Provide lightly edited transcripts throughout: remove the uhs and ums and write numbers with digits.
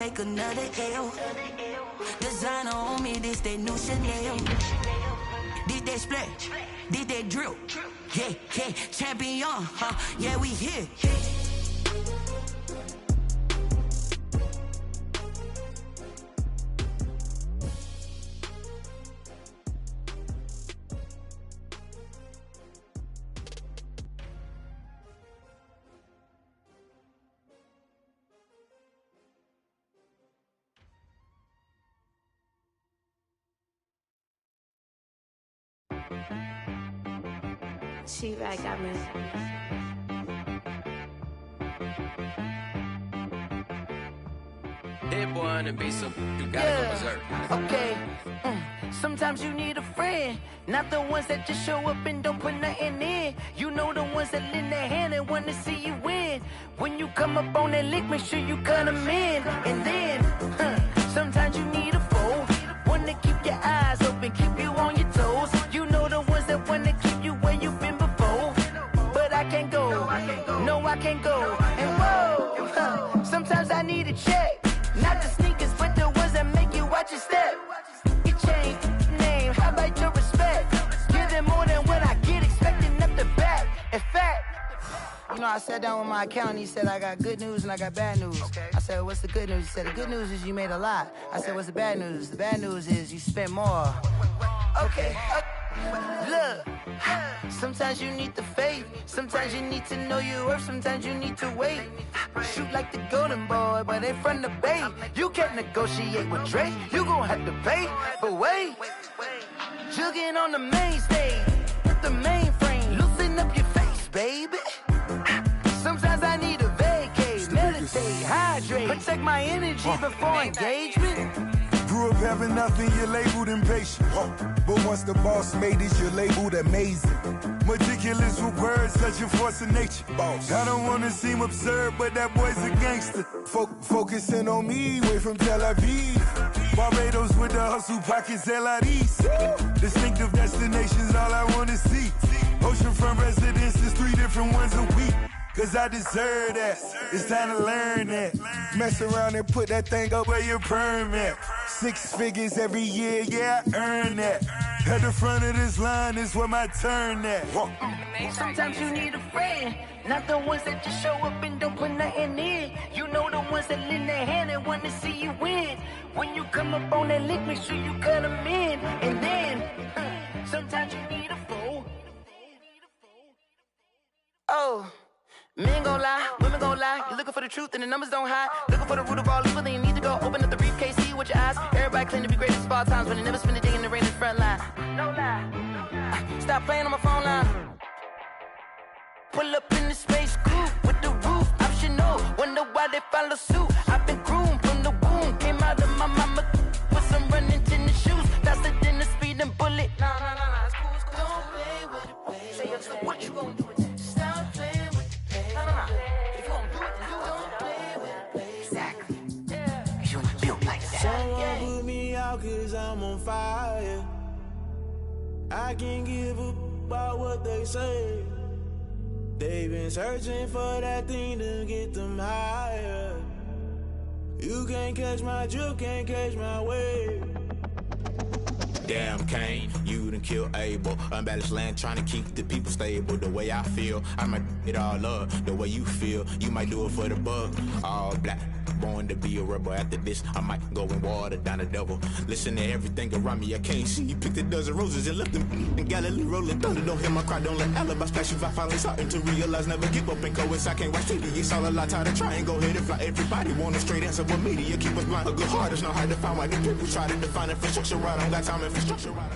make another L. Designer on me, this that new Chanel. This that splash, this that drill. Yeah, yeah, champion, yeah, we here. She-Rag got me. Hit boy on the beat, so you gotta go berserk. Okay. Sometimes you need a friend, not the ones that just show up and don't put nothing in. You know the ones that lend their hand and wanna see you win. When you come up on that lick, make sure you cut them in. And then, sometimes you need a foe, one to keep your eyes open, keep you on your toes. You know the ones that wanna keep you where you've been before. But I can't go, no I can't go. And whoa, sometimes I need a check, not the sneakers, but the ones that make you watch your step. You change name, how about your respect? Give them more than what I get, expecting up the back. In fact, you know, I sat down with my accountant, he said, I got good news and I got bad news. Okay. I said, what's the good news? He said, the good news is you made a lot. I said, what's the bad news? The bad news is you spent more. Okay. Look, sometimes you need the faith, sometimes you need to know your worth, sometimes you need to wait. Shoot like the golden boy, but they from the bay. You can't negotiate with Drake, you gon' have to pay. But wait, jugging on the main stage with the mainframe, loosen up your face, baby. Sometimes I need a vacate, meditate, hydrate, protect my energy before engagement. Grew up having nothing, you're labeled impatient. But once the boss made it, you're labeled amazing. Meticulous with words, such a force of nature. I don't wanna seem absurd, but that boy's a gangster. Focusing on me, way from Tel Aviv. Barbados with the hustle pockets, LIDs. Distinctive destinations, all I wanna see. Oceanfront residences, 3 different ones a week. Cause I deserve that, it's time to learn that. Mess around and put that thing up where your permit. 6 figures every year, yeah, I earn that. At the front of this line is where my turn at. Sometimes you need a friend, not the ones that just show up and don't put nothing in. You know the ones that lend their hand and want to see you win. When you come up on that lick, make sure you cut them in. And then, sometimes you need a foe. Oh. Men gon' lie, women gon' lie. You're looking for the truth and the numbers don't hide. Looking for the root of all evil, then you need to go open up the briefcase, see with your eyes. Everybody claim to be greatest of all times, but they never spend a day in the rain in the front line. No lie. Stop playing on my phone line. Pull up in the space coupe with the roof optional. Wonder why they follow suit. I've been groomed from the womb. Came out of my mama with some running tennis shoes. Faster than the speeding bullet. Nah, it's cool, it's cool. Don't play with it, baby. Say up, so what you gon' do with it? Stop playing with it. If you gon' do it, then don't play with it. Exactly. Yeah. You built like that. Someone put me out cause I'm on fire. I can't give a about what they say. They've been searching for that thing to get them higher. You can't catch my drift, can't catch my wave. Damn Kane, you done killed Abel. Unbalanced land trying to keep the people stable. The way I feel, I might it all up. The way you feel, you might do it for the bug. All black, born to be a rebel. After this, I might go and water down the devil. Listen to everything around me, I can't see. You picked a dozen roses and left them in Galilee rolling thunder. Don't hear my cry, don't let alibi splash. If I finally starting to realize, never give up and go inside. Can't watch TV, it's all a lot. Time to try and go ahead and fly. Everybody want a straight answer, but media keep us blind. A good heart is not hard to find. Why the people try to define infrastructure right? I don't got time infrastructure right.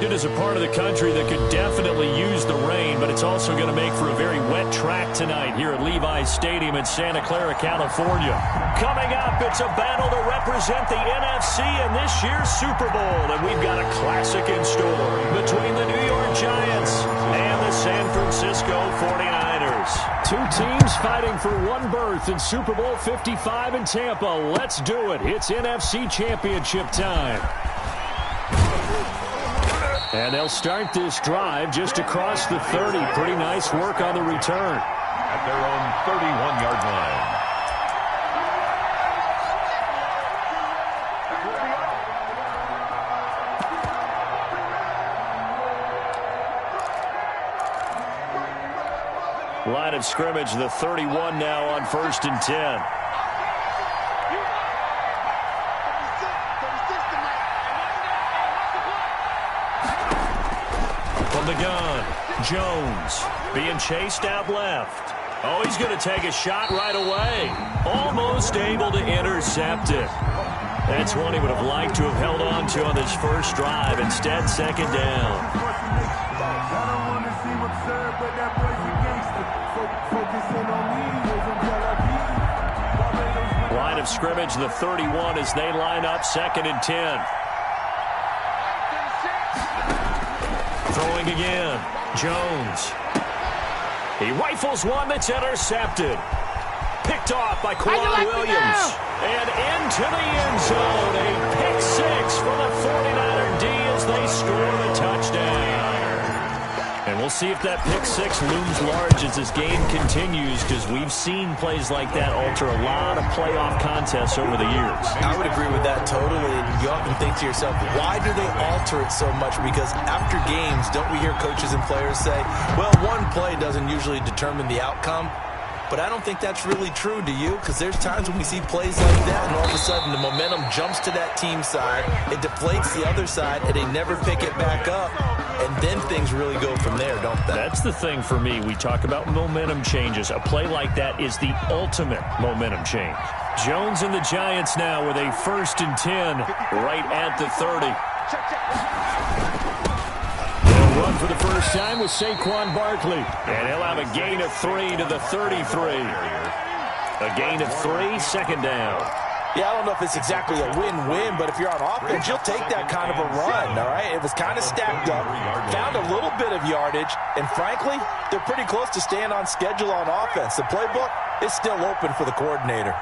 It is a part of the country that could definitely use the rain, but it's also going to make for a very wet track tonight here at Levi's Stadium in Santa Clara, California. Coming up, it's a battle to represent the NFC in this year's Super Bowl, and we've got a classic in store between the New York Giants and the San Francisco 49ers. 2 teams fighting for one berth in Super Bowl 55 in Tampa. Let's do it. It's NFC Championship time. And they'll start this drive just across the 30. Pretty nice work on the return. At their own 31-yard line. line of scrimmage. The 31 now on 1st and 10. From the gun, Jones being chased out left. Oh, he's going to take a shot right away. Almost able to intercept it. That's one he would have liked to have held on to on this first drive. Instead, second down. Line of scrimmage, the 31 as they line up 2nd and 10. Throwing again, Jones. He rifles one that's intercepted. Picked off by Kwan Williams. And into the end zone. A pick six for the 49er D as they score the touchdown. And we'll see if that pick six looms large as this game continues, because we've seen plays like that alter a lot of playoff contests over the years. I would agree with that totally. And you often think to yourself, why do they alter it so much? Because after games, don't we hear coaches and players say, well, one play doesn't usually determine the outcome? But I don't think that's really true, do you? Because there's times when we see plays like that, and all of a sudden the momentum jumps to that team side, it deflates the other side, and they never pick it back up. And then things really go from there, don't they? That's the thing for me. We talk about momentum changes. A play like that is the ultimate momentum change. Jones and the Giants now with a 1st and 10 right at the 30. They'll run for the first time with Saquon Barkley. And he'll have a gain of 3 to the 33. A gain of 3, 2nd down. Yeah, I don't know if it's exactly a win-win, but if you're on offense, you'll take that kind of a run, all right? It was kind of stacked up, found a little bit of yardage, and frankly, they're pretty close to staying on schedule on offense. The playbook is still open for the coordinator.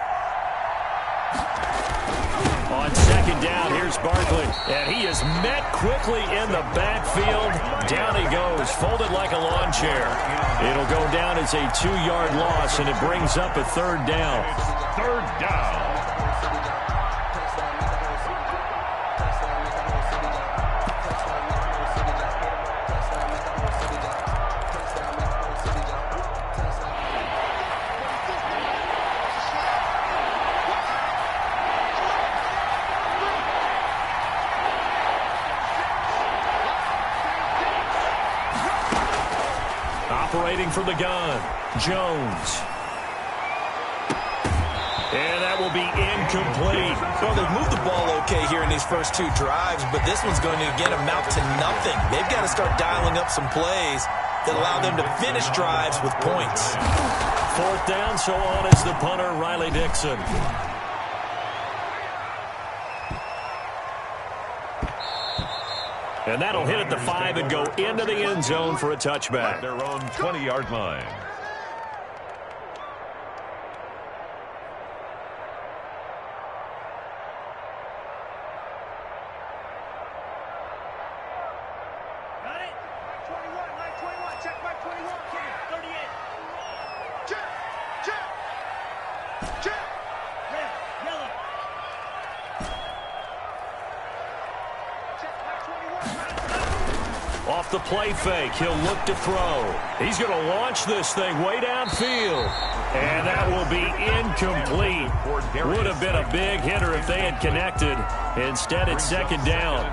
On 2nd down, here's Barkley, and he is met quickly in the backfield. Down he goes, folded like a lawn chair. It'll go down as a 2-yard loss, and it brings up a 3rd down. 3rd down. Operating from the gun, Jones. And that will be incomplete. Well, they've moved the ball okay here in these first 2 drives, but this one's going to, again, amount to nothing. They've got to start dialing up some plays that allow them to finish drives with points. 4th down, so on is the punter, Riley Dixon. And that'll hit at the 5 and go into the end zone for a touchback. Their own 20-yard line. Got it? 21, line 21, check mark 21, 38. Check, check, check. Red, yellow. Check mark 21. Off the play fake, he'll look to throw. He's going to launch this thing way downfield. And that will be incomplete. Would have been a big hitter if they had connected. Instead, it's 2nd down.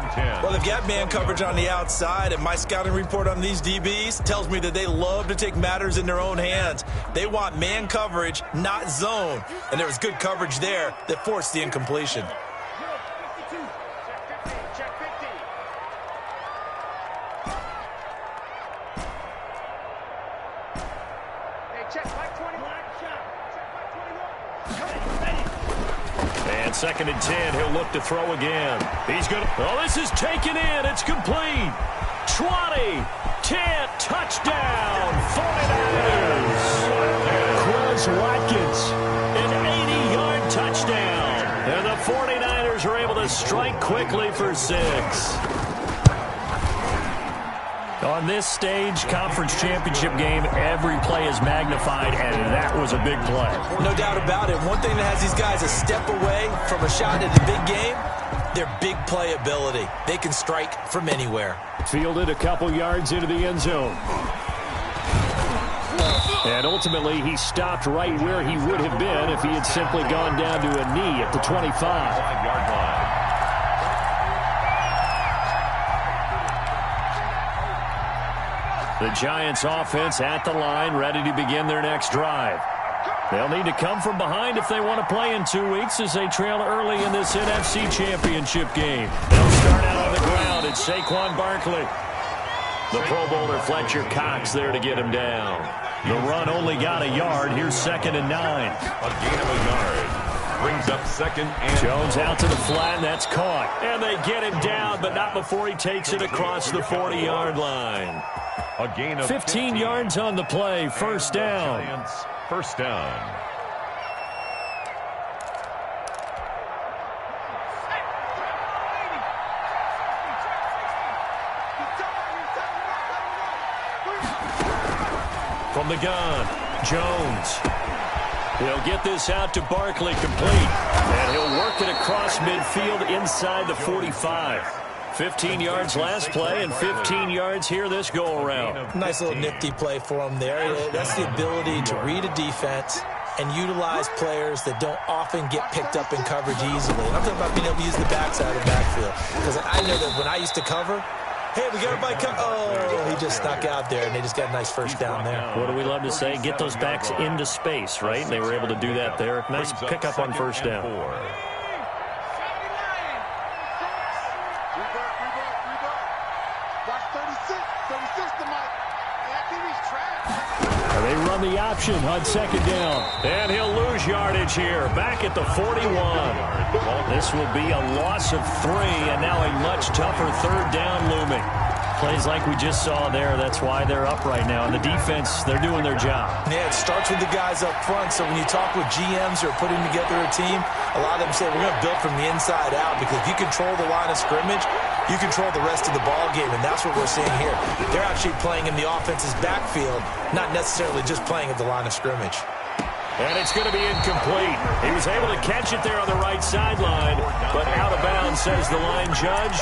Well, they've got man coverage on the outside, and my scouting report on these DBs tells me that they love to take matters in their own hands. They want man coverage, not zone. And there was good coverage there that forced the incompletion. And 2nd and 10, he'll look to throw again. He's going to, oh, this is taken in. It's complete. 20, 10, touchdown, 49ers. Quez Watkins, an 80-yard touchdown. And the 49ers are able to strike quickly for 6. On this stage, conference championship game, every play is magnified, and that was a big play. No doubt about it. One thing that has these guys a step away from a shot at the big game, their big play ability. They can strike from anywhere. Fielded a couple yards into the end zone. And ultimately, he stopped right where he would have been if he had simply gone down to a knee at the 25. 5-yard line. The Giants offense at the line, ready to begin their next drive. They'll need to come from behind if they want to play in 2 weeks as they trail early in this NFC Championship game. They'll start out on the ground. It's Saquon Barkley. The Pro Bowler Fletcher Cox there to get him down. The run only got a yard. Here's 2nd and 9. A gain of a yard. Brings up 2nd and... Jones out to the flat, and that's caught. And they get him down, but not before he takes it across the 40-yard line. A gain of 15 yards on the play. First down. Giants, first down. From the gun, Jones. He'll get this out to Barkley complete. And he'll work it across midfield inside the 45. 15 yards last play and 15 yards here this go-around. Nice little nifty play for him there. That's the ability to read a defense and utilize players that don't often get picked up in coverage easily. And I'm talking about being able to use the backside of the backfield. Because I know that when I used to cover, hey, we got everybody come. Oh, he just snuck out there, and they just got a nice first down there. What do we love to say? Get those backs into space, right? And they were able to do that there. Nice pickup on first down. They run the option on 2nd down. And he'll lose yardage here. Back at the 41. This will be a loss of 3, and now a much tougher 3rd down looming. Plays like we just saw there. That's why they're up right now. And the defense, they're doing their job. Yeah, it starts with the guys up front. So when you talk with GMs who are putting together a team, a lot of them say we're going to build from the inside out, because if you control the line of scrimmage, you control the rest of the ball game, and that's what we're seeing here. They're actually playing in the offense's backfield, not necessarily just playing at the line of scrimmage. And it's going to be incomplete. He was able to catch it there on the right sideline, but out of bounds, says the line judge.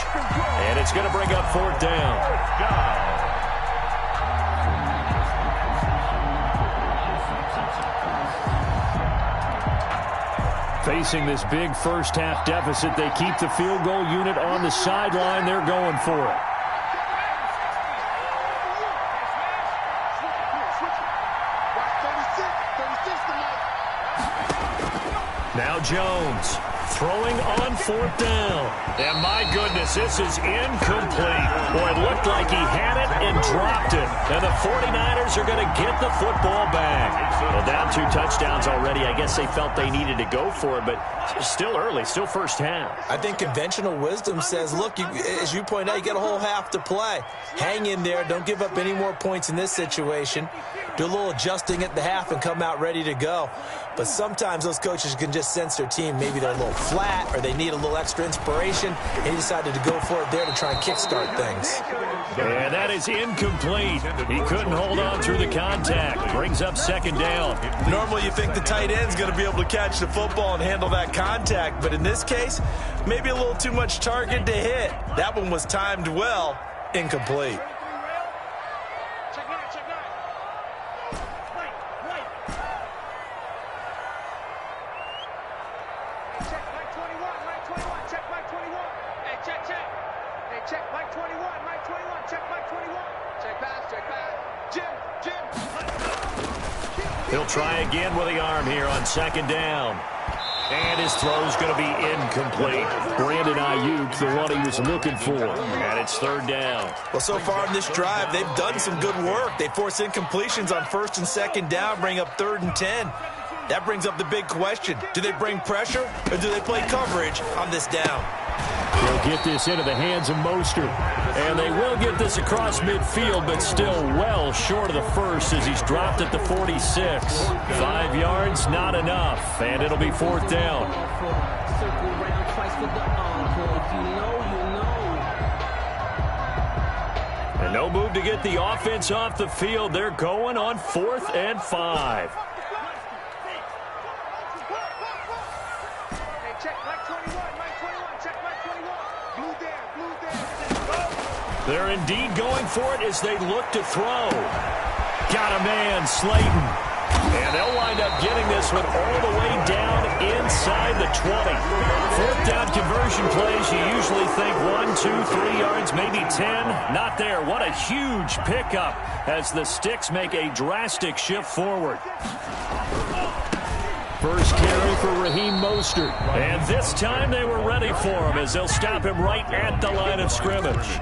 And it's going to bring up 4th down. Facing this big first-half deficit, they keep the field goal unit on the sideline. They're going for it. Now Jones throwing on 4th down. And my goodness, this is incomplete. Boy, it looked like he had it and dropped it. And the 49ers are going to get the football back. Well, down 2 touchdowns already. I guess they felt they needed to go for it, but still early, still first half. I think conventional wisdom says, look, as you point out, you got a whole half to play. Hang in there. Don't give up any more points in this situation. Do a little adjusting at the half and come out ready to go. But sometimes those coaches can just sense their team. Maybe they're a little flat or they need a little extra inspiration, and he decided to go for it there to try and kickstart things. And that is incomplete. He couldn't hold on through the contact. Brings up 2nd down. Normally you think the tight end's going to be able to catch the football and handle that contact, but in this case, maybe a little too much target to hit. That one was timed well. Incomplete. He'll try again with the arm here on 2nd down. And his throw's going to be incomplete. Brandon Ayuk, the one he was looking for. And it's 3rd down. Well, so far in this drive, they've done some good work. They force incompletions on 1st and 2nd down, bring up 3rd and 10. That brings up the big question. Do they bring pressure or do they play coverage on this down? They'll get this into the hands of Mostert. And they will get this across midfield, but still well short of the first as he's dropped at the 46. 5 yards, not enough. And it'll be 4th down. And no move to get the offense off the field. They're going on 4th and 5. They're indeed going for it as they look to throw. Got a man, Slayton. And they'll wind up getting this one all the way down inside the 20. Fourth down conversion plays, you usually think 1, 2, 3 yards, maybe 10. Not there. What a huge pickup as the Sticks make a drastic shift forward. First carry for Raheem Mostert. And this time they were ready for him as they'll stop him right at the line of scrimmage.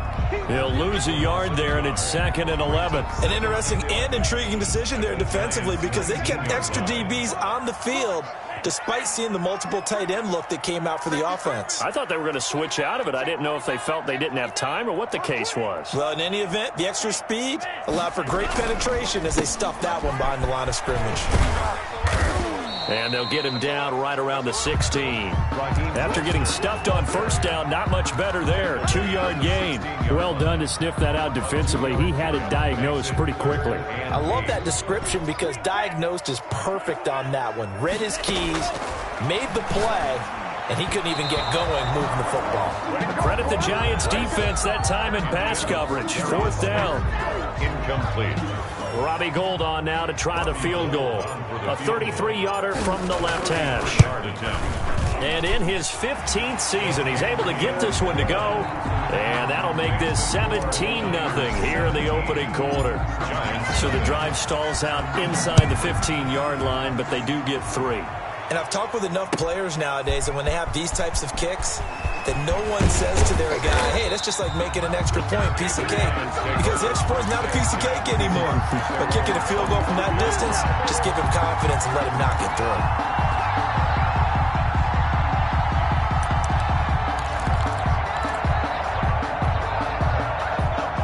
He'll lose a yard there, and it's 2nd and 11. An interesting and intriguing decision there defensively because they kept extra DBs on the field despite seeing the multiple tight end look that came out for the offense. I thought they were going to switch out of it. I didn't know if they felt they didn't have time or what the case was. Well, in any event, the extra speed allowed for great penetration as they stuffed that one behind the line of scrimmage. And they'll get him down right around the 16. After getting stuffed on first down, not much better there. 2-yard gain. Well done to sniff that out defensively. He had it diagnosed pretty quickly. I love that description because diagnosed is perfect on that one. Read his keys, made the play, and he couldn't even get going moving the football. Credit the Giants defense that time in pass coverage. 4th down. Incomplete. Robbie Gould on now to try the field goal. A 33-yarder from the left hash. And in his 15th season, he's able to get this one to go. And that'll make this 17-0 here in the opening quarter. So the drive stalls out inside the 15-yard line, but they do get 3. And I've talked with enough players nowadays, and when they have these types of kicks, that no one says to their guy, hey, that's just like making an extra point, piece of cake. Because the extra point is not a piece of cake anymore. But kicking a field goal from that distance, just give him confidence and let him knock it through.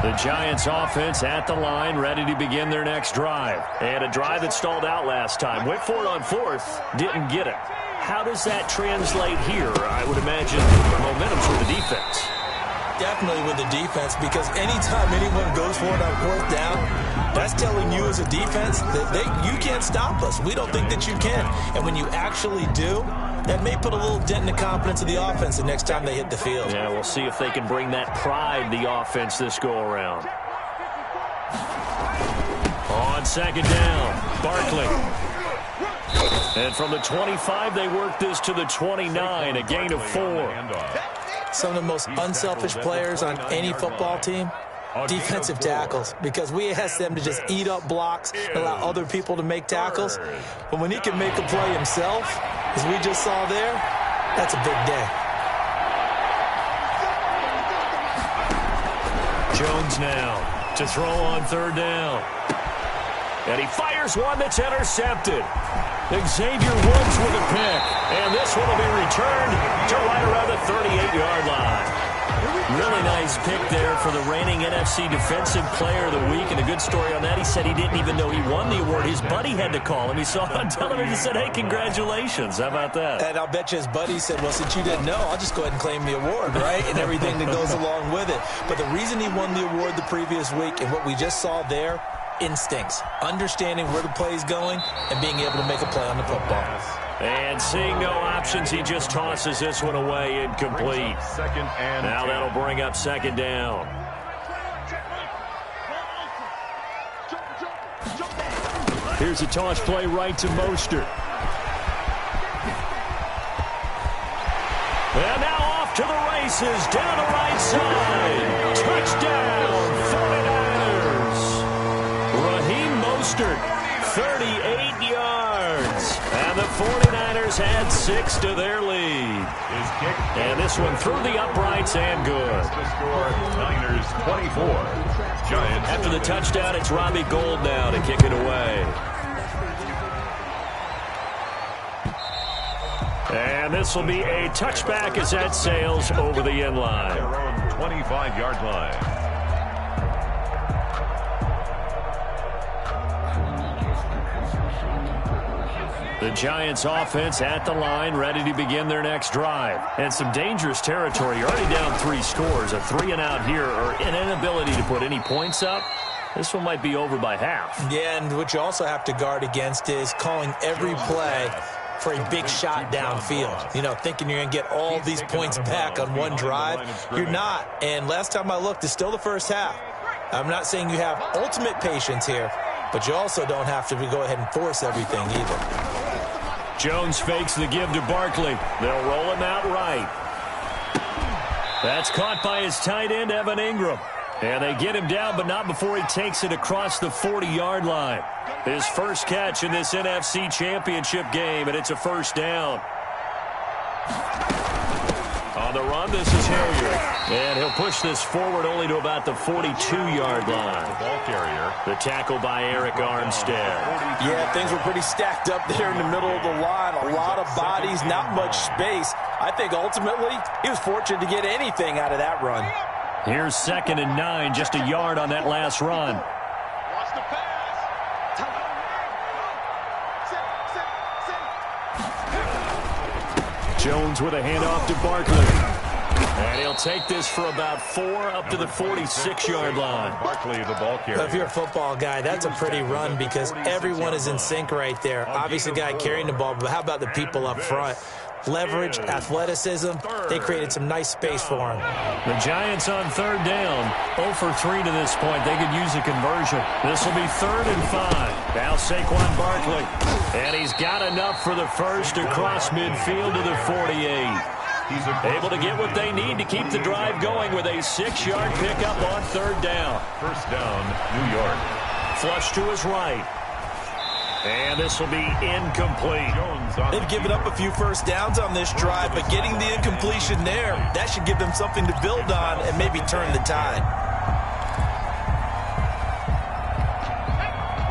The Giants offense at the line, ready to begin their next drive. And a drive that stalled out last time. Went for it on 4th, didn't get it. How does that translate here? I would imagine momentum for the defense. Definitely with the defense, because anytime anyone goes for it on 4th down, that's telling you as a defense that you can't stop us. We don't think that you can. And when you actually do, that may put a little dent in the confidence of the offense the next time they hit the field. Yeah, we'll see if they can bring that pride the offense this go-around. On 2nd down, Barkley. And from the 25, they work this to the 29, a gain of 4. Some of the most unselfish players on any football team, defensive tackles, because we ask them to just eat up blocks and allow other people to make tackles. But when he can make a play himself, as we just saw there, that's a big day. Jones now to throw on 3rd down. And he fires one that's intercepted. Xavier Woods with a pick. And this one will be returned to right around the 38-yard line. Really nice pick there for the reigning NFC Defensive Player of the Week. And a good story on that, he said he didn't even know he won the award. His buddy had to call him. He saw it on television and said, hey, congratulations. How about that? And I'll bet you his buddy said, well, since you didn't know, I'll just go ahead and claim the award, right? And everything that goes along with it. But the reason he won the award the previous week and what we just saw there, instincts, understanding where the play is going, and being able to make a play on the football. And seeing no options, he just tosses this one away, incomplete. Now that'll bring up 2nd down. Here's a toss play right to Mostert. And now off to the races, down the right side. Touchdown, 49ers. Raheem Mostert, 38 yards. And the 49ers add 6 to their lead. And this one through the uprights and good. Niners 24. Giants. After the touchdown, it's Robbie Gould now to kick it away. And this will be a touchback as that sails over the end line. Their own 25-yard line. The Giants offense at the line, ready to begin their next drive. And some dangerous territory. You're already down 3 scores. A 3-and-out here, or an inability to put any points up. This one might be over by half. Yeah, and what you also have to guard against is calling every play for a big shot downfield. You know, thinking you're going to get all these points back on one drive. You're not. And last time I looked, it's still the first half. I'm not saying you have ultimate patience here, but you also don't have to go ahead and force everything either. Jones fakes the give to Barkley. They'll roll him out right. That's caught by his tight end, Evan Ingram. And they get him down, but not before he takes it across the 40-yard line. His first catch in this NFC Championship game, and it's a first down. On the run, this is Hilliard. And he'll push this forward only to about the 42-yard line. The ball carrier. The tackle by Eric Armstead. Yeah, things were pretty stacked up there in the middle of the line. A lot of bodies, not much space. I think ultimately he was fortunate to get anything out of that run. Here's 2nd and 9, just a yard on that last run. Watch the pass. Jones with a handoff to Barkley. And he'll take this for about 4 up to the 46-yard line. Barkley, the ball carrier. If you're a football guy, that's a pretty run because everyone is in sync right there. Obviously, the guy carrying the ball, but how about the people up front? Leverage, athleticism, they created some nice space for him. The Giants on 3rd down. 0 for 3 to this point. They could use a conversion. This will be 3rd and 5. Now Saquon Barkley. And he's got enough for the first across midfield to the 48. Able to get what they need to keep the drive going with a 6-yard pickup on 3rd down. First down, New York. Flush to his right. And this will be incomplete. They've given up a few first downs on this drive, but getting the incompletion there, that should give them something to build on and maybe turn the tide.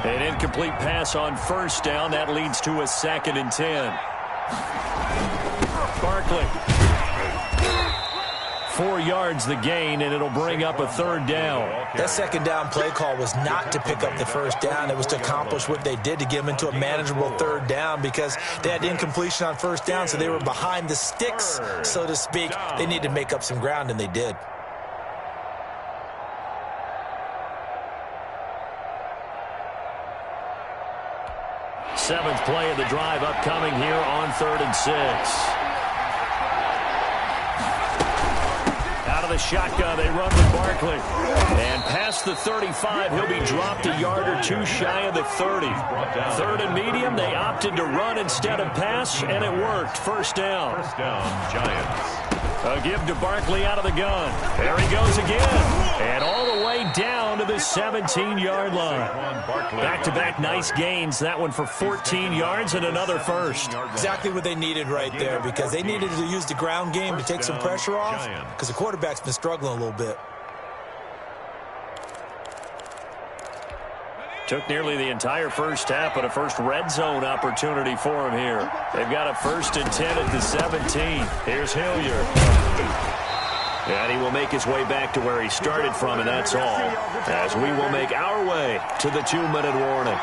An incomplete pass on 1st down. That leads to a 2nd and 10. Barkley. 4 yards the gain, and it'll bring up a 3rd down. That 2nd down play call was not to pick up the first down. It was to accomplish what they did to get them into a manageable 3rd down because they had incompletion on 1st down, so they were behind the sticks, so to speak. They needed to make up some ground, and they did. Seventh play of the drive upcoming here on 3rd and 6. Out of the shotgun, they run with Barkley. And past the 35, he'll be dropped a yard or 2 shy of the 30. 3rd and medium, they opted to run instead of pass, and it worked. First down. First down, Giants. A give to Barkley out of the gun. There he goes again. And all the way down to the 17-yard line. Back-to-back nice gains. That one for 14 yards and another first. Exactly what they needed right there because they needed to use the ground game to take some pressure off because the quarterback's been struggling a little bit. Took nearly the entire first half, but a first red zone opportunity for him here. They've got a 1st and 10 at the 17. Here's Hilliard. And he will make his way back to where he started from, and that's all. As we will make our way to the 2-minute warning.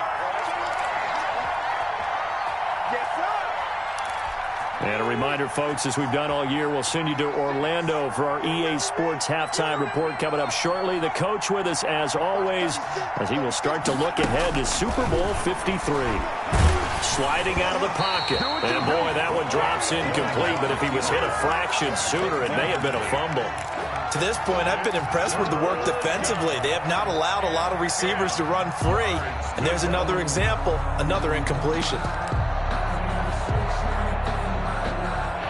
And a reminder, folks, as we've done all year, we'll send you to Orlando for our EA Sports halftime report coming up shortly. The coach with us, as always, as he will start to look ahead to Super Bowl 53. Sliding out of the pocket. And, boy, that one drops incomplete, but if he was hit a fraction sooner, it may have been a fumble. To this point, I've been impressed with the work defensively. They have not allowed a lot of receivers to run free. And there's another example, another incompletion.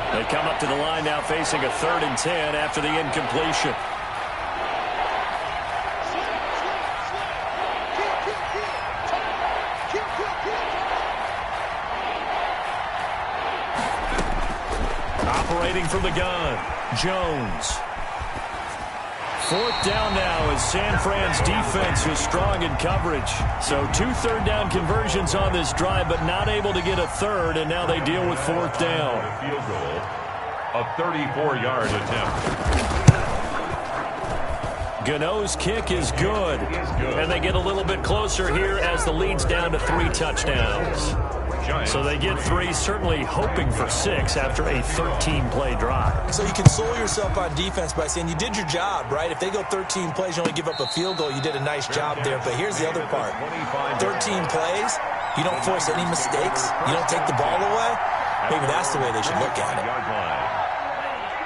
They come up to the line now facing a 3rd and 10 after the incompletion. Operating from the gun, Jones. 4th down now as San Fran's defense was strong in coverage. So 2 3rd down conversions on this drive, but not able to get a 3rd, and now they deal with 4th down. A field goal, a 34-yard attempt. Gano's kick is good. And they get a little bit closer here as the lead's down to 3 touchdowns. So they get 3, certainly hoping for 6 after a 13-play drive. So you console yourself on defense by saying you did your job, right? If they go 13 plays, you only give up a field goal, you did a nice job there. But here's the other part. 13 plays, you don't force any mistakes, you don't take the ball away. Maybe that's the way they should look at it.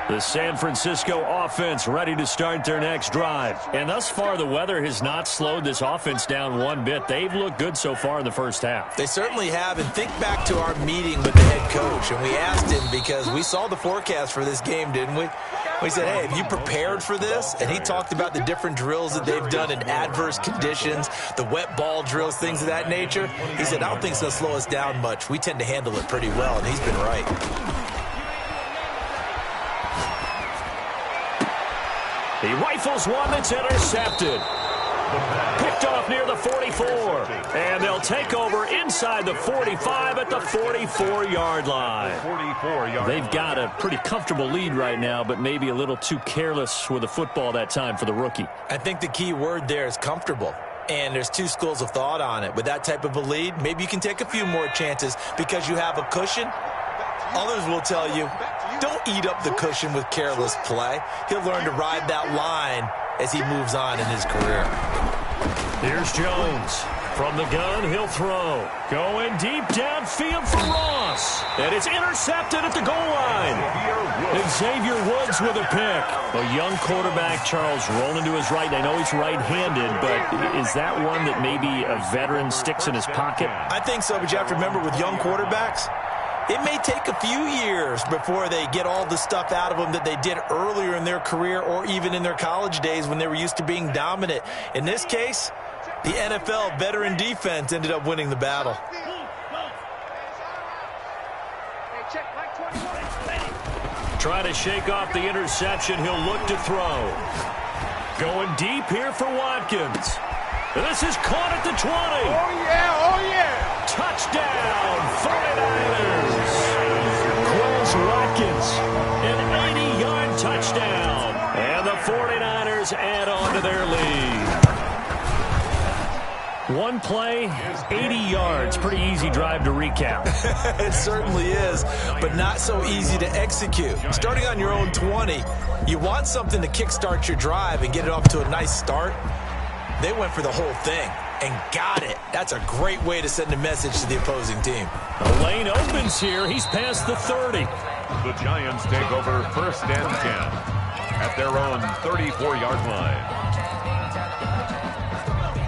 The San Francisco offense ready to start their next drive. And thus far, the weather has not slowed this offense down one bit. They've looked good so far in the first half. They certainly have. And think back to our meeting with the head coach. And we asked him, because we saw the forecast for this game, didn't we? We said, hey, have you prepared for this? And he talked about the different drills that they've done in adverse conditions, the wet ball drills, things of that nature. He said, I don't think it's going to slow us down much. We tend to handle it pretty well, and he's been right. He rifles one that's intercepted. Picked off near the 44. And they'll take over inside the 45 at the 44-yard line. They've got a pretty comfortable lead right now, but maybe a little too careless with the football that time for the rookie. I think the key word there is comfortable. And there's two schools of thought on it. With that type of a lead, maybe you can take a few more chances because you have a cushion. Others will tell you, don't eat up the cushion with careless play. He'll learn to ride that line as he moves on in his career. Here's Jones. From the gun, he'll throw. Going deep downfield for Ross. And it's intercepted at the goal line. And Xavier Woods with a pick. A young quarterback, Charles, rolling to his right. I know he's right-handed, but is that one that maybe a veteran sticks in his pocket? I think so, but you have to remember with young quarterbacks, it may take a few years before they get all the stuff out of them that they did earlier in their career or even in their college days when they were used to being dominant. In this case, the NFL veteran defense ended up winning the battle. Try to shake off the interception. He'll look to throw. Going deep here for Watkins. This is caught at the 20. Oh, yeah, oh, yeah. Touchdown, 49ers. Quez Watkins, an 80-yard touchdown. And the 49ers add on to their lead. One play, 80 yards. Pretty easy drive to recap. It certainly is, but not so easy to execute. Starting on your own 20, you want something to kickstart your drive and get it off to a nice start. They went for the whole thing and got it. That's a great way to send a message to the opposing team. The lane opens here. He's past the 30. The Giants take over 1st and 10 at their own 34-yard line.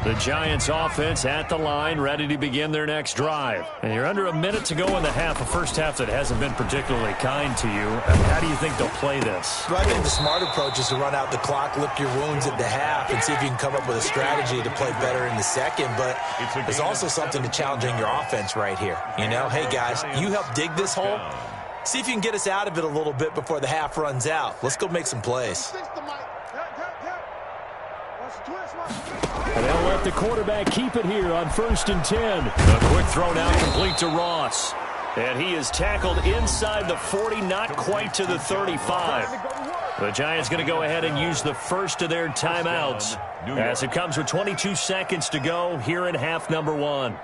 The Giants offense at the line, ready to begin their next drive. And you're under a minute to go in the half, a first half that hasn't been particularly kind to you. How do you think they'll play this? Well, I think the smart approach is to run out the clock, lick your wounds at the half, and see if you can come up with a strategy to play better in the second. But there's also something to challenging your offense right here. You know, hey, guys, you help dig this hole. See if you can get us out of it a little bit before the half runs out. Let's go make some plays. And they'll let the quarterback keep it here on 1st and 10. A quick throw now complete to Ross. And he is tackled inside the 40, not quite to the 35. The Giants going to go ahead and use the first of their timeouts as it comes with 22 seconds to go here in half number 1.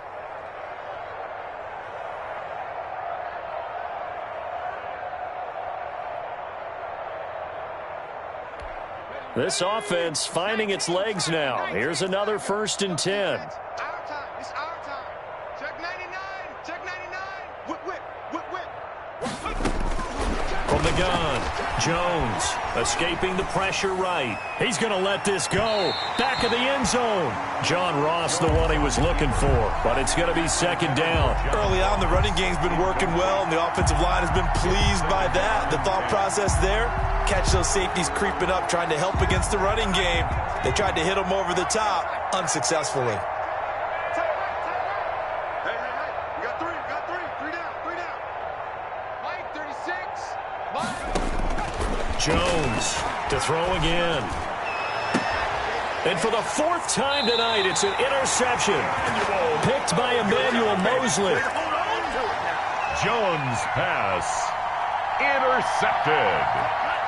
This offense finding its legs now. Here's another 1st and 10. Our time. It's our time. Check 99. Check 99. Whip, whip, whip, whip. From the gun, Jones escaping the pressure right. He's going to let this go. Back of the end zone. John Ross, the one he was looking for, but it's going to be 2nd down. Early on, the running game's been working well, and the offensive line has been pleased by that. The thought process there, catch those safeties creeping up, trying to help against the running game. They tried to hit them over the top, unsuccessfully. Hey, you got three. Three down. Mike, 36. Mike. Jones to throw again. And for the 4th time tonight, it's an interception. Picked by Emmanuel Mosley. Jones pass intercepted.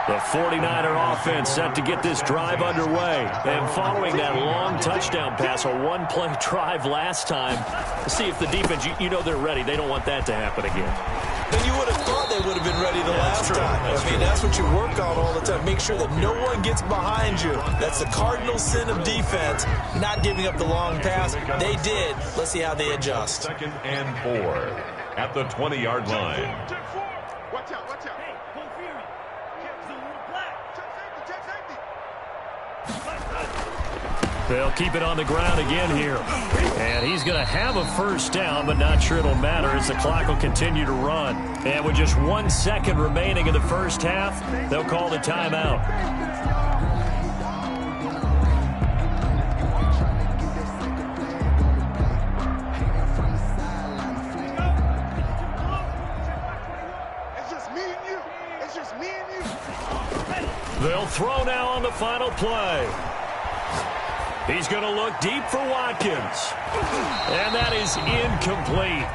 The 49er offense set to get this drive underway. And following that long touchdown pass, a one-play drive last time, to see if the defense, you know they're ready. They don't want that to happen again. And you would have thought they would have been ready the last time. That's what you work on all the time. Make sure that no one gets behind you. That's the cardinal sin of defense, not giving up the long pass. They did. Let's see how they adjust. 2nd and 4 at the 20-yard line. Check 4. Watch out. They'll keep it on the ground again here. And he's going to have a first down, but not sure it'll matter as the clock will continue to run. And with just 1 second remaining in the first half, they'll call the timeout. They'll throw now on the final play. He's going to look deep for Watkins. And that is incomplete.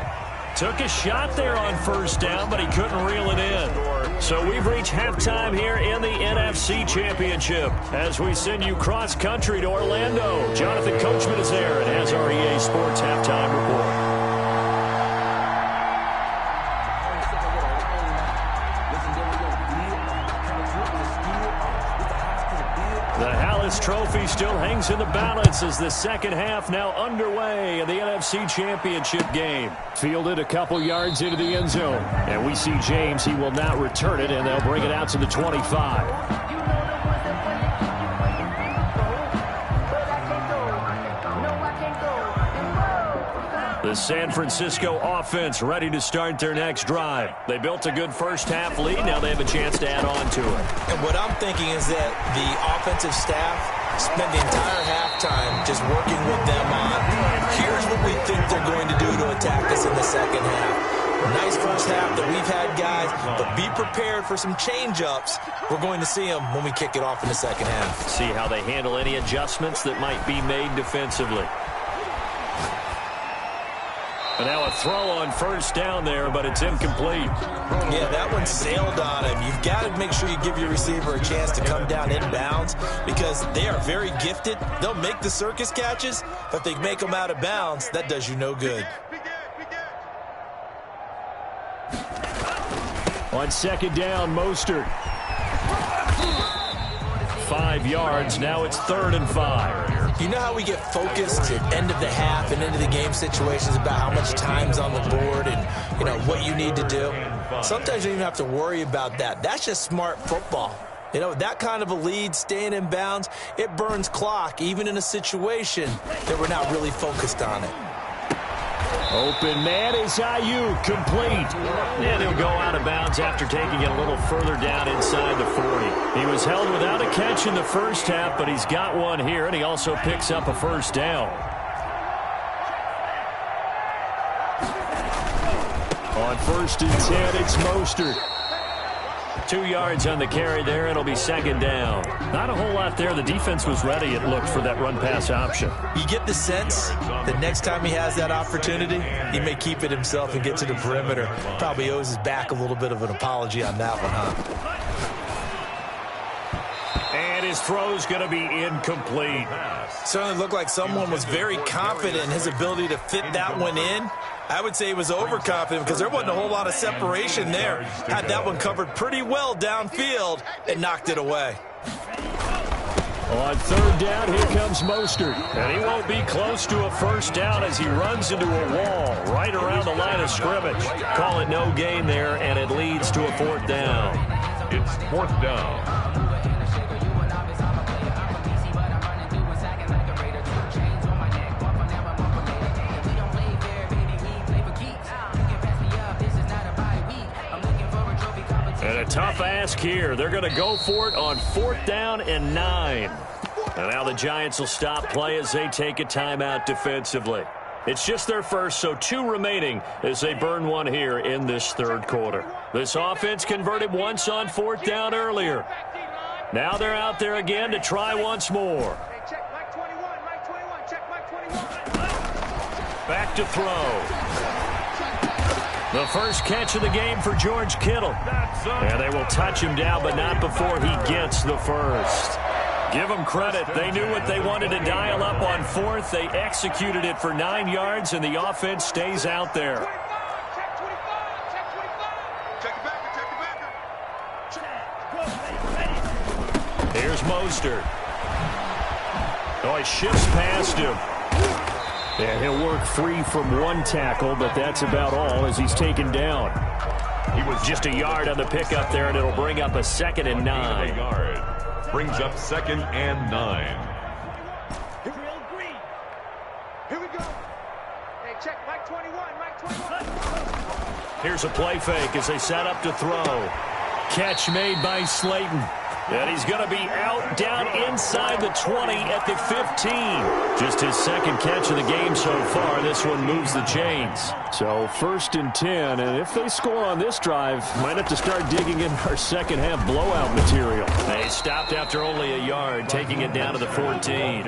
Took a shot there on first down, but he couldn't reel it in. So we've reached halftime here in the NFC Championship as we send you cross-country to Orlando. Jonathan Coachman is there and has our EA Sports Halftime Report. Trophy still hangs in the balance as the second half now underway in the NFC Championship game. Fielded a couple yards into the end zone. And we see James. He will not return it, and they'll bring it out to the 25. The San Francisco offense ready to start their next drive. They built a good first-half lead. Now they have a chance to add on to it. And what I'm thinking is that the offensive staff spent the entire halftime just working with them on, here's what we think they're going to do to attack us in the second half. Nice first half that we've had, guys, but be prepared for some change-ups. We're going to see them when we kick it off in the second half. See how they handle any adjustments that might be made defensively. And now a throw on first down there, but it's incomplete. Yeah, that one sailed on him. You've got to make sure you give your receiver a chance to come down inbounds because they are very gifted. They'll make the circus catches, but if they make them out of bounds, that does you no good. On second down, Mostert. 5 yards. Now it's 3rd and 5. You know how we get focused at end of the half and into the game situations about how much time's on the board and, you know, what you need to do? Sometimes you don't even have to worry about that. That's just smart football. You know, that kind of a lead, staying in bounds, it burns clock, even in a situation that we're not really focused on it. Open man is Ayuk, complete. And he'll go out of bounds after taking it a little further down inside the 40. He was held without a catch in the first half, but he's got one here, and he also picks up a first down. On 1st and 10, it's Mostert. 2 yards on the carry there. It'll be second down. Not a whole lot there. The defense was ready, it looked, for that run-pass option. You get the sense that next time he has that opportunity, he may keep it himself and get to the perimeter. Probably owes his back a little bit of an apology on that one, huh? And his throw's going to be incomplete. Certainly looked like someone was very confident in his ability to fit that one in. I would say he was overconfident because there wasn't a whole lot of separation there. Had that one covered pretty well downfield and knocked it away. On 3rd down, here comes Mostert. And he won't be close to a first down as he runs into a wall right around the line of scrimmage. Call it no gain there, and it leads to a 4th down. It's 4th down. And a tough ask here. They're going to go for it on 4th down and 9. And now the Giants will stop play as they take a timeout defensively. It's just their first, so 2 remaining as they burn one here in this 3rd quarter. This offense converted once on 4th down earlier. Now they're out there again to try once more. Back to throw. The first catch of the game for George Kittle. And they will touch him down, but not before he gets the first. Give them credit. They knew what they wanted to dial up on 4th. They executed it for 9 yards, and the offense stays out there. Here's Mostert. Oh, he shifts past him. And he'll work free from 1 tackle, but that's about all as he's taken down. He was just a yard on the pickup there, and it'll bring up a 2nd and 9. Brings up 2nd and 9. Here's a play fake as they set up to throw. Catch made by Slayton. And he's going to be out down inside the 20 at the 15. Just his second catch of the game so far. This one moves the chains. So 1st and 10, and if they score on this drive, might have to start digging in our second half blowout material. They stopped after only a yard, taking it down to the 14.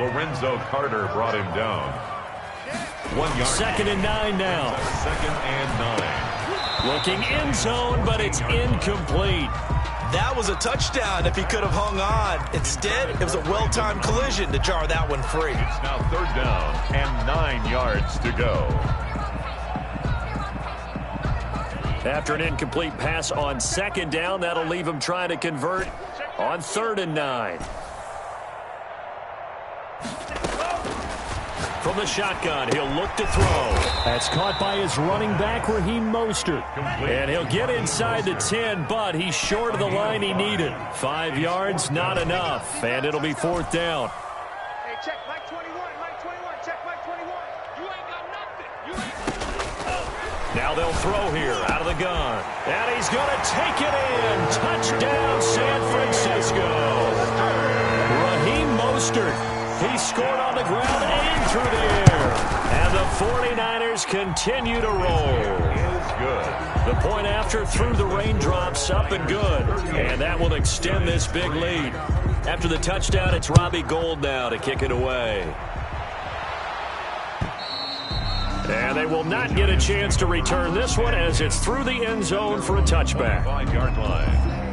Lorenzo Carter brought him down. 1 yard. 2nd and 9 now. 2nd and 9. Looking end zone, but it's incomplete. That was a touchdown if he could have hung on. Instead, it was a well-timed collision to jar that one free. It's now 3rd down and 9 yards to go. After an incomplete pass on 2nd down, that'll leave him trying to convert on 3rd and 9. From the shotgun, he'll look to throw. That's caught by his running back, Raheem Mostert. And he'll get inside the 10, but he's short of the line he needed. 5 yards, not enough. And it'll be 4th down. Hey, check Mike 21, Mike 21, check Mike 21. You ain't got nothing. You ain't. Now they'll throw here out of the gun. And he's going to take it in. Touchdown, San Francisco. Raheem Mostert. He scored on the ground and through the air. And the 49ers continue to roll. Is good. The point after through the raindrops, up and good. And that will extend this big lead. After the touchdown, it's Robbie Gould now to kick it away. And they will not get a chance to return this one as it's through the end zone for a touchback. 5-yard line.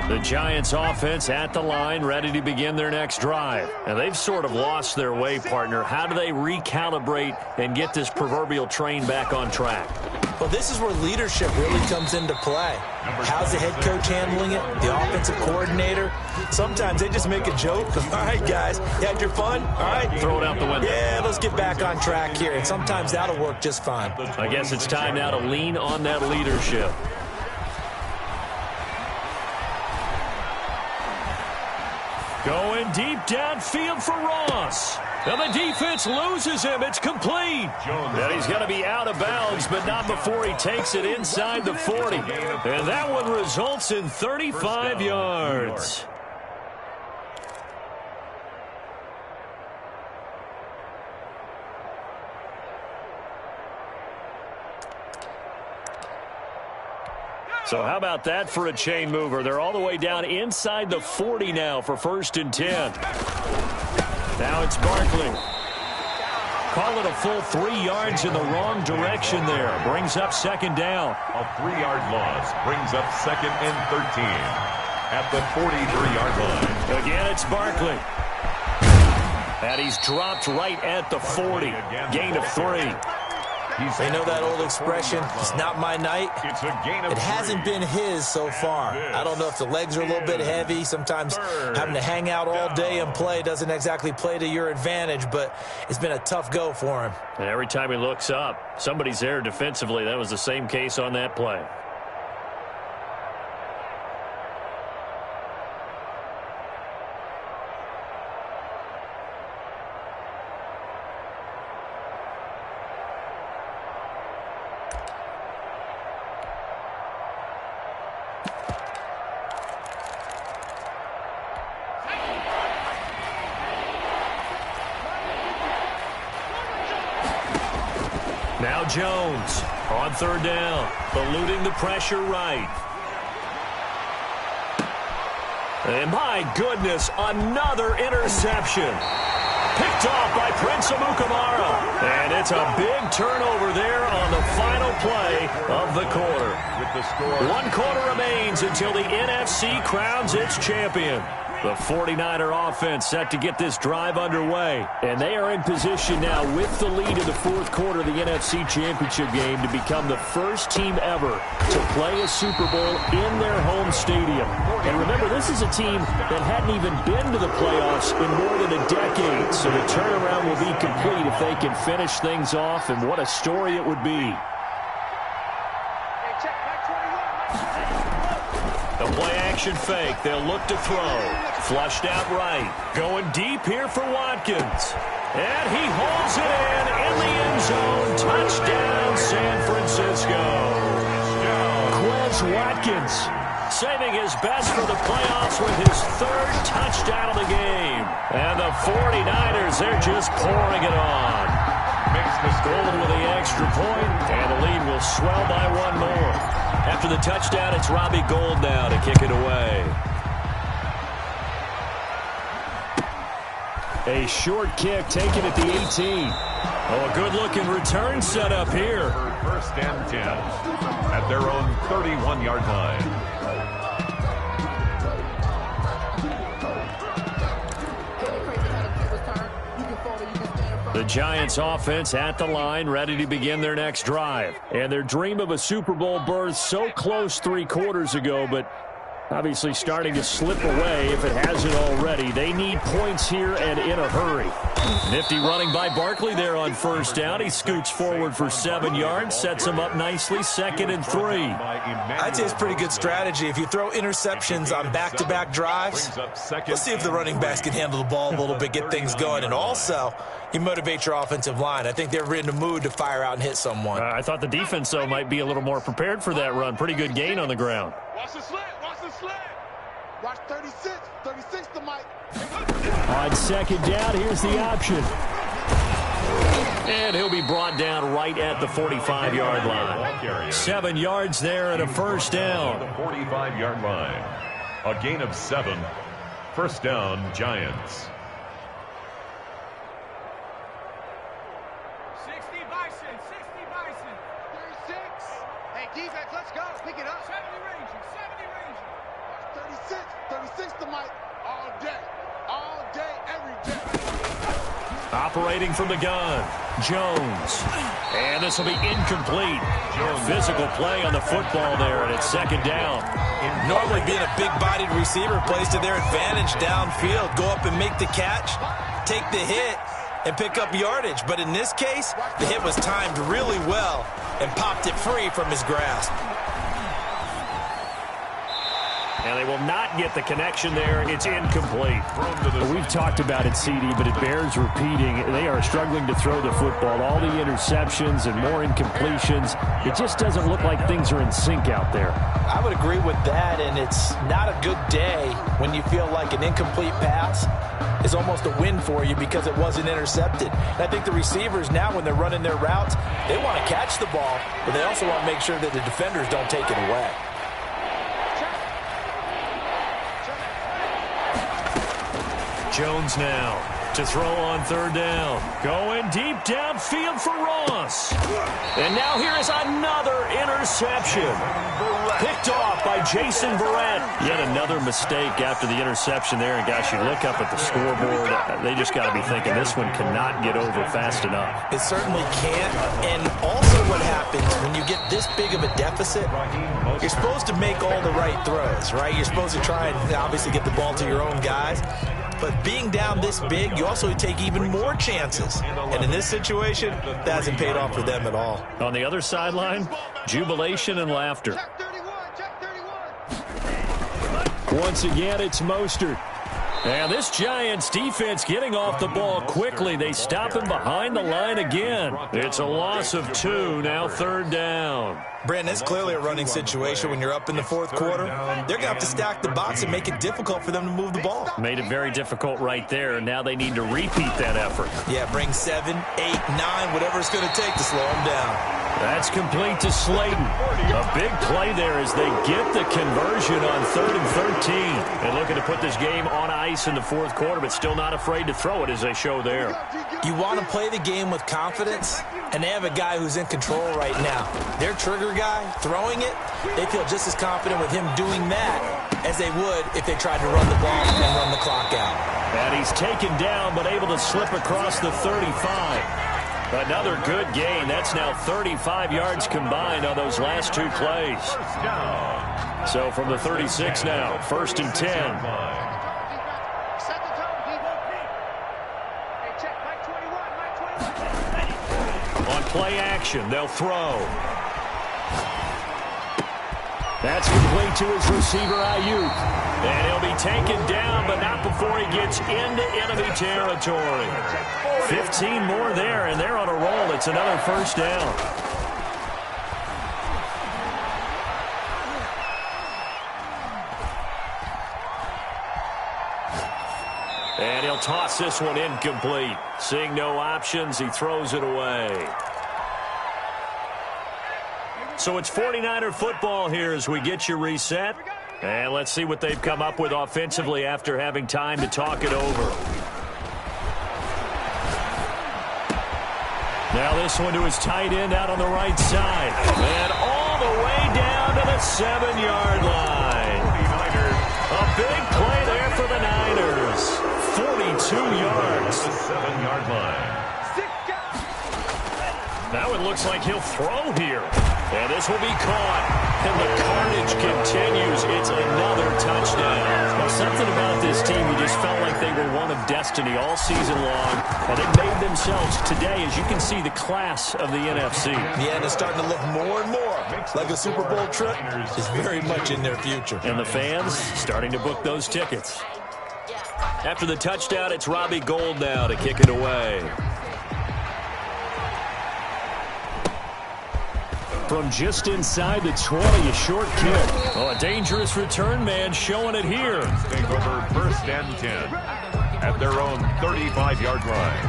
The Giants offense at the line, ready to begin their next drive. And they've sort of lost their way, partner. How do they recalibrate and get this proverbial train back on track? Well, this is where leadership really comes into play. How's the head coach handling it? The offensive coordinator? Sometimes they just make a joke. All right, guys, you had your fun? All right. Throw it out the window. Yeah, let's get back on track here. And sometimes that'll work just fine. I guess it's time now to lean on that leadership. Going deep downfield for Ross. And the defense loses him. It's complete. And he's going to be out of bounds, but not before he takes it inside the 40. And that one results in 35 yards. So how about that for a chain mover? They're all the way down inside the 40 now for 1st and 10. Now it's Barkley. Call it a full 3 yards in the wrong direction there. Brings up 2nd down. A 3-yard loss brings up 2nd and 13 at the 43-yard line. Again, it's Barkley. And he's dropped right at the 40. Gain of 3. They know that old expression, it's not my night. It's a gain of It hasn't been his so far. I don't know if the legs are a little bit heavy. Sometimes having to hang out all day and play doesn't exactly play to your advantage, but it's been a tough go for him. And every time he looks up, somebody's there defensively. That was the same case on that play. Now Jones on 3rd down, eluding the pressure right. And my goodness, another interception. Picked off by Prince Amukamara. And it's a big turnover there on the final play of the quarter. With the score. 1 quarter remains until the NFC crowns its champion. The 49er offense set to get this drive underway. And they are in position now with the lead in the 4th quarter of the NFC Championship game to become the first team ever to play a Super Bowl in their home stadium. And remember, this is a team that hadn't even been to the playoffs in more than a decade. So the turnaround will be complete if they can finish things off, and what a story it would be. Hey, check Mike 21, Mike 21. The play Play-action fake. They'll look to throw. Flushed out right. Going deep here for Watkins. And he holds it in the end zone. Touchdown, San Francisco. Quez Watkins saving his best for the playoffs with his third touchdown of the game. And the 49ers, they're just pouring it on. Golden with the extra point, and the lead will swell by one more. After the touchdown, it's Robbie Gould now to kick it away. A short kick taken at the 18. Oh, a good-looking return set up here. First and 10 at their own 31-yard line. The Giants offense at the line, ready to begin their next drive. And their dream of a Super Bowl berth so close 3 quarters ago, but obviously starting to slip away if it hasn't already. They need points here and in a hurry. Nifty running by Barkley there on first down. He scoots forward for 7 yards, sets him up nicely, 2nd and 3. I'd say it's pretty good strategy. If you throw interceptions on back-to-back drives, let's see if the running backs can handle the ball a little bit, get things going, and also you motivate your offensive line. I think they're in the mood to fire out and hit someone. I thought the defense, though, might be a little more prepared for that run. Pretty good gain on the ground. Watch the slant. Watch the slant. Watch 36. 36 to Mike. On 2nd down, here's the option. And he'll be brought down right at the 45-yard line. 7 yards there and a first down. The 45-yard line. A gain of 7. First down, Giants. 60 Bison. 60 Bison. 36. Hey, defense, let's go. Pick it up. 70 Ranger. 70 Ranger. 36. 36 to Mike. All day. All day, every day. Operating from the gun, Jones. And this will be incomplete. Physical play on the football there, and it's 2nd down. Normally being a big-bodied receiver plays to their advantage downfield. Go up and make the catch, take the hit, and pick up yardage. But in this case, the hit was timed really well and popped it free from his grasp. And they will not get the connection there. It's incomplete. We've talked about it, CD, but it bears repeating. They are struggling to throw the football. All the interceptions and more incompletions. It just doesn't look like things are in sync out there. I would agree with that, and it's not a good day when you feel like an incomplete pass is almost a win for you because it wasn't intercepted. And I think the receivers now, when they're running their routes, they want to catch the ball, but they also want to make sure that the defenders don't take it away. Jones now to throw on 3rd down. Going deep downfield for Ross. And now here is another interception. Picked off by Jason Verrett. Yet another mistake after the interception there. And gosh, you look up at the scoreboard, they just got to be thinking this one cannot get over fast enough. It certainly can't. And also what happens when you get this big of a deficit, you're supposed to make all the right throws, right? You're supposed to try and obviously get the ball to your own guys. But being down this big, you also take even more chances. And in this situation, that hasn't paid off for them at all. On the other sideline, jubilation and laughter. Once again, it's Mostert. And this Giants defense getting off the ball quickly. They stop him behind the line again. It's a loss of 2, now 3rd down. Brandon, it's clearly a running situation when you're up in the 4th quarter. They're going to have to stack the box and make it difficult for them to move the ball. Made it very difficult right there. Now they need to repeat that effort. Yeah, bring 7, 8, 9, whatever it's going to take to slow them down. That's complete to Slayton. A big play there as they get the conversion on 3rd and 13. And looking to put this game on ice in the 4th quarter, but still not afraid to throw it as they show there. You want to play the game with confidence, and they have a guy who's in control right now. Their trigger guy, throwing it, they feel just as confident with him doing that as they would if they tried to run the ball and run the clock out. And he's taken down, but able to slip across the 35. Another good gain. That's now 35 yards combined on those last 2 plays. So from the 36 now, 1st and 10. On play action, they'll throw. That's complete to his receiver, Ayuk. And he'll be taken down, but not before he gets into enemy territory. 15 more there, and they're on a roll. It's another first down. And he'll toss this one incomplete. Seeing no options, he throws it away. So it's 49er football here as we get you reset. And let's see what they've come up with offensively after having time to talk it over. Now this one to his tight end out on the right side. And all the way down to the 7-yard line. A big play there for the Niners. 42 yards. The 7-yard line. Now it looks like he'll throw here. And this will be caught. And the carnage continues. It's another touchdown. Well, something about this team, you just felt like they were one of destiny all season long. And they made themselves today, as you can see, the class of the NFC. Yeah, and it's starting to look more and more like a Super Bowl trip is very much in their future. And the fans starting to book those tickets. After the touchdown, it's Robbie Gould now to kick it away. From just inside the 20, a short kick. Oh, a dangerous return man showing it here. Take over 1st and 10 at their own 35-yard line.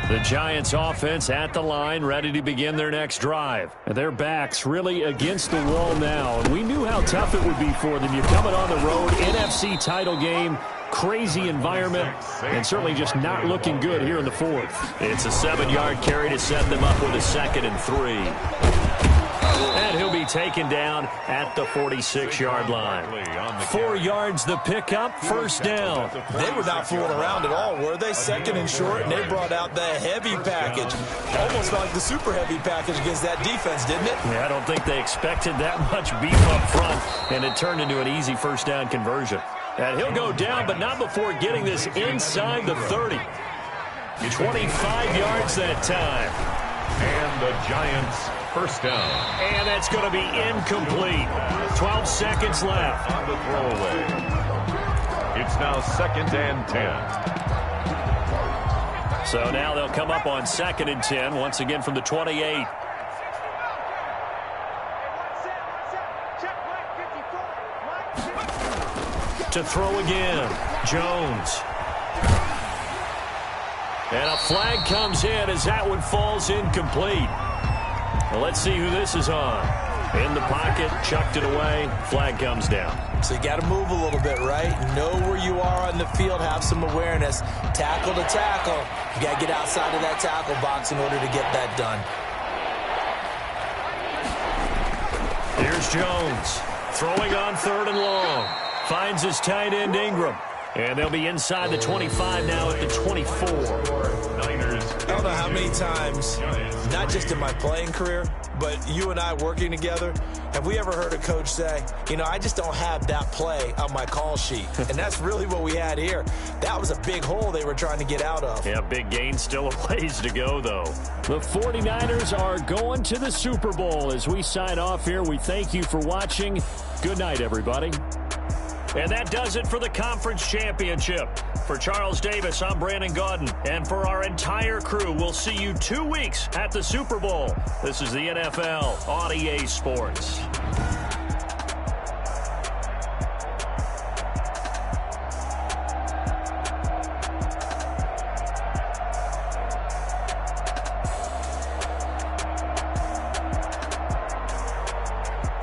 The Giants offense at the line, ready to begin their next drive. And their backs really against the wall now. And we knew how tough it would be for them. You're coming on the road, NFC title game, crazy environment, and certainly just not looking good here in the fourth. It's a 7-yard carry to set them up with a 2nd and 3. And he'll be taken down at the 46-yard line. 4 yards the pickup, first down. They were not fooling around at all, were they? 2nd and short, and they brought out the heavy package. Almost like the super heavy package against that defense, didn't it? Yeah, I don't think they expected that much beef up front, and it turned into an easy first down conversion. And he'll go down, but not before getting this inside the 30. 25 yards that time. And the Giants first down. And that's going to be incomplete. 12 seconds left. On the throwaway. It's now 2nd and 10. So now they'll come up on 2nd and 10, once again from the 28. To throw again, Jones. And a flag comes in as that one falls incomplete. Well, let's see who this is on. In the pocket, chucked it away, flag comes down. So you got to move a little bit, right? Know where you are on the field, have some awareness. Tackle to tackle. You got to get outside of that tackle box in order to get that done. Here's Jones, throwing on 3rd and long. Finds his tight end, Ingram. And they'll be inside the 25 now at the 24. Niners. I don't know how many times, not just in my playing career, but you and I working together, have we ever heard a coach say, you know, I just don't have that play on my call sheet. And that's really what we had here. That was a big hole they were trying to get out of. Yeah, big gain, still a ways to go, though. The 49ers are going to the Super Bowl. As we sign off here, we thank you for watching. Good night, everybody. And that does it for the conference championship. For Charles Davis, I'm Brandon Gaudin. And for our entire crew, we'll see you 2 weeks at the Super Bowl. This is the NFL on EA Sports.